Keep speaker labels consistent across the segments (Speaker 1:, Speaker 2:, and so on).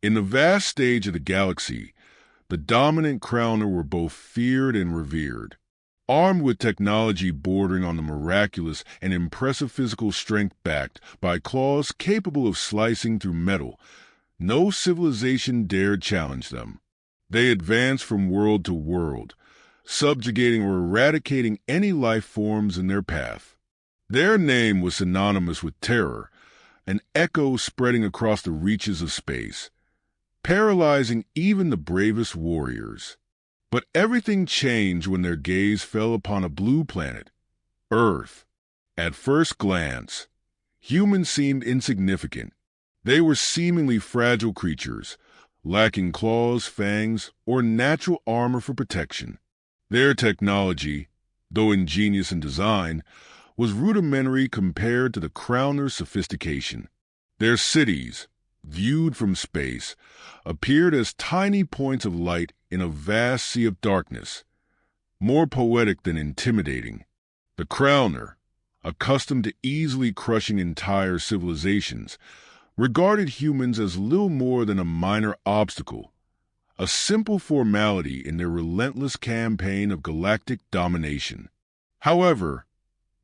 Speaker 1: In the vast stage of the galaxy, the dominant Crowner were both feared and revered. Armed with technology bordering on the miraculous and impressive physical strength backed by claws capable of slicing through metal, no civilization dared challenge them. They advanced from world to world, subjugating or eradicating any life forms in their path. Their name was synonymous with terror, an echo spreading across the reaches of space, paralyzing even the bravest warriors. But everything changed when their gaze fell upon a blue planet, Earth. At first glance, humans seemed insignificant. They were seemingly fragile creatures, lacking claws, fangs, or natural armor for protection. Their technology, though ingenious in design, was rudimentary compared to the Crowner's sophistication. Their cities, viewed from space, appeared as tiny points of light in a vast sea of darkness, more poetic than intimidating. The Crowner, accustomed to easily crushing entire civilizations, regarded humans as little more than a minor obstacle, a simple formality in their relentless campaign of galactic domination. However,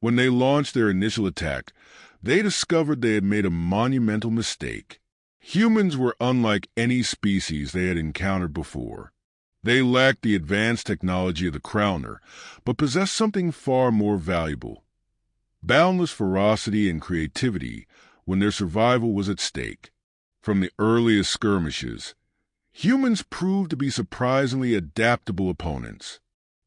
Speaker 1: when they launched their initial attack, they discovered they had made a monumental mistake. Humans were unlike any species they had encountered before. They lacked the advanced technology of the Crowner, but possessed something far more valuable: boundless ferocity and creativity when their survival was at stake. From the earliest skirmishes, humans proved to be surprisingly adaptable opponents.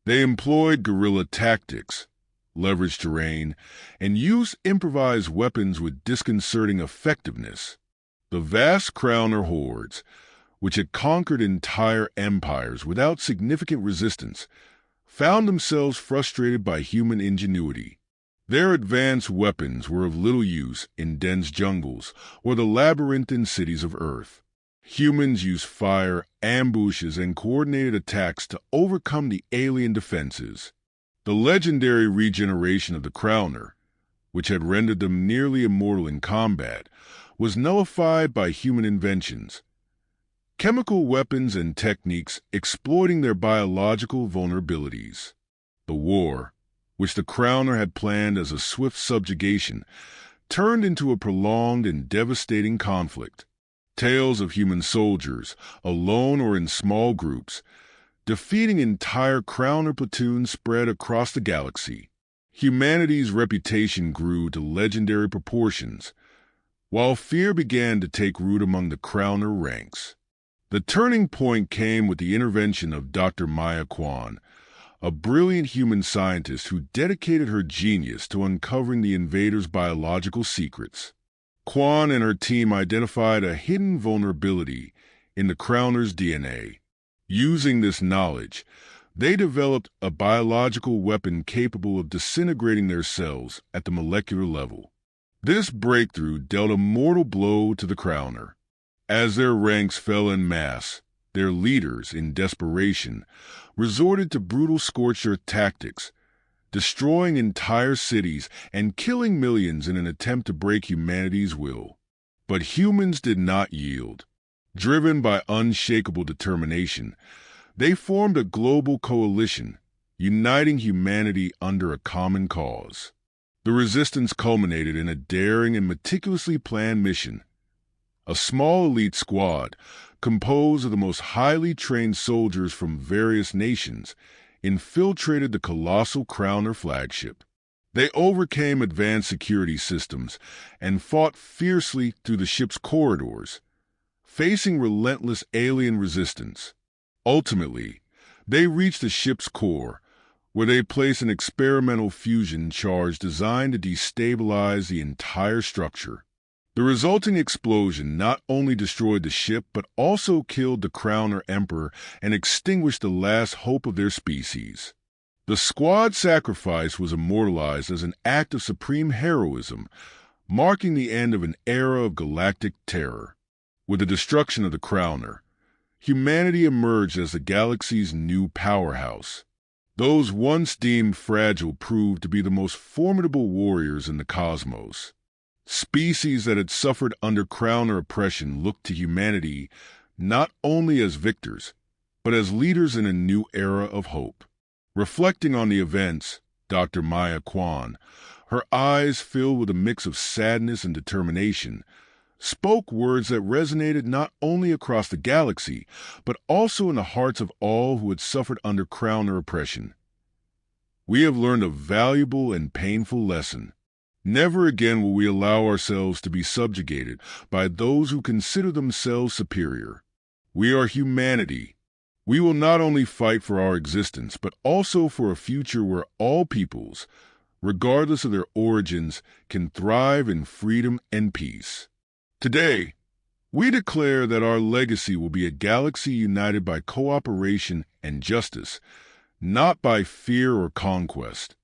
Speaker 1: They employed guerrilla tactics, leveraged terrain, and used improvised weapons with disconcerting effectiveness. The vast Crowner hordes, which had conquered entire empires without significant resistance, found themselves frustrated by human ingenuity. Their advanced weapons were of little use in dense jungles or the labyrinthine cities of Earth. Humans used fire, ambushes, and coordinated attacks to overcome the alien defenses. The legendary regeneration of the Crowner, which had rendered them nearly immortal in combat, was nullified by human inventions, chemical weapons and techniques exploiting their biological vulnerabilities. The war, which the Crowner had planned as a swift subjugation, turned into a prolonged and devastating conflict. Tales of human soldiers, alone or in small groups, defeating entire Crowner platoons spread across the galaxy. Humanity's reputation grew to legendary proportions, while fear began to take root among the Crowner ranks. The turning point came with the intervention of Dr. Maya Kwan, a brilliant human scientist who dedicated her genius to uncovering the invaders' biological secrets. Kwan and her team identified a hidden vulnerability in the Crowner's DNA. Using this knowledge, they developed a biological weapon capable of disintegrating their cells at the molecular level. This breakthrough dealt a mortal blow to the Crowner. As their ranks fell en masse, their leaders, in desperation, resorted to brutal scorched earth tactics, destroying entire cities and killing millions in an attempt to break humanity's will. But humans did not yield. Driven by unshakable determination, they formed a global coalition, uniting humanity under a common cause. The resistance culminated in a daring and meticulously planned mission. A small elite squad, composed of the most highly trained soldiers from various nations, infiltrated the colossal Crowner flagship. They overcame advanced security systems and fought fiercely through the ship's corridors, facing relentless alien resistance. Ultimately, they reached the ship's core, where they placed an experimental fusion charge designed to destabilize the entire structure. The resulting explosion not only destroyed the ship but also killed the Crowner Emperor and extinguished the last hope of their species. The squad's sacrifice was immortalized as an act of supreme heroism, marking the end of an era of galactic terror. With the destruction of the Crowner, humanity emerged as the galaxy's new powerhouse. Those once deemed fragile proved to be the most formidable warriors in the cosmos. Species that had suffered under Crowner oppression looked to humanity not only as victors, but as leaders in a new era of hope. Reflecting on the events, Dr. Maya Kwan, her eyes filled with a mix of sadness and determination, spoke words that resonated not only across the galaxy, but also in the hearts of all who had suffered under crowner oppression. We have learned a valuable and painful lesson. Never again will we allow ourselves to be subjugated by those who consider themselves superior. We are humanity. We will not only fight for our existence, but also for a future where all peoples, regardless of their origins, can thrive in freedom and peace. Today, we declare that our legacy will be a galaxy united by cooperation and justice, not by fear or conquest.